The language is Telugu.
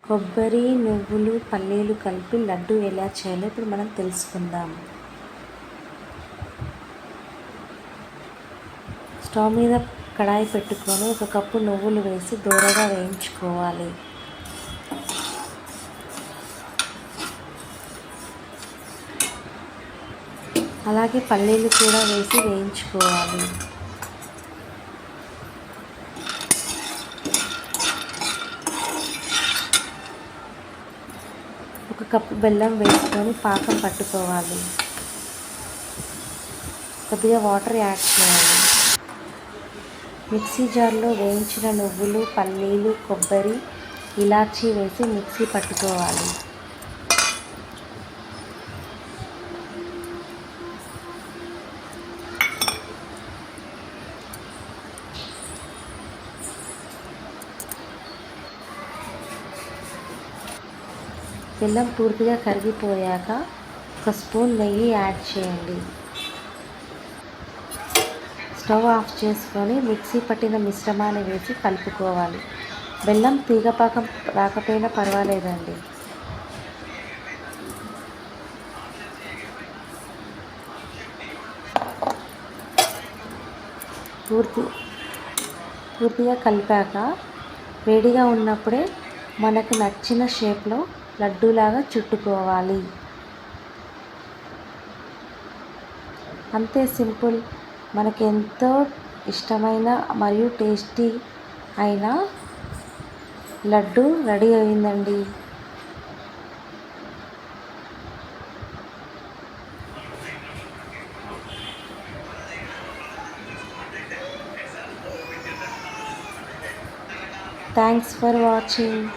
కొబ్బరి, నువ్వులు, పల్లీలు కలిపి లడ్డు ఎలా చేయాలో ఇప్పుడు మనం తెలుసుకుందాం. స్టవ్ మీద కడాయి పెట్టుకొని 1 కప్పు నువ్వులు వేసి దూరగా వేయించుకోవాలి. అలాగే పల్లీలు కూడా వేసి వేయించుకోవాలి. ఒక కప్పు బెల్లం వేసుకొని పాకం పట్టుకోవాలి. కొద్దిగా వాటర్ యాడ్ చేయాలి. మిక్సీ జార్లో వేయించిన నువ్వులు, పల్లీలు, కొబ్బరి, ఇలాచీ వేసి మిక్సీ పట్టుకోవాలి. బెల్లం పూర్తిగా కరిగిపోయాక 1 స్పూన్ నెయ్యి యాడ్ చేయండి. స్టవ్ ఆఫ్ చేసుకొని మిక్సీ పట్టిన మిశ్రమాన్ని వేసి కలుపుకోవాలి. బెల్లం తీగపాకం రాకపోయినా పర్వాలేదండి. పూర్తిగా కలిపాక వేడిగా ఉన్నప్పుడే మనకు నచ్చిన షేప్లో లడ్డూలాగా చుట్టుకోవాలి. అంతే, సింపుల్. మనకి ఎంతో ఇష్టమైన మరియు టేస్టీ అయిన లడ్డు రెడీ అయిందండి. Thanks for watching.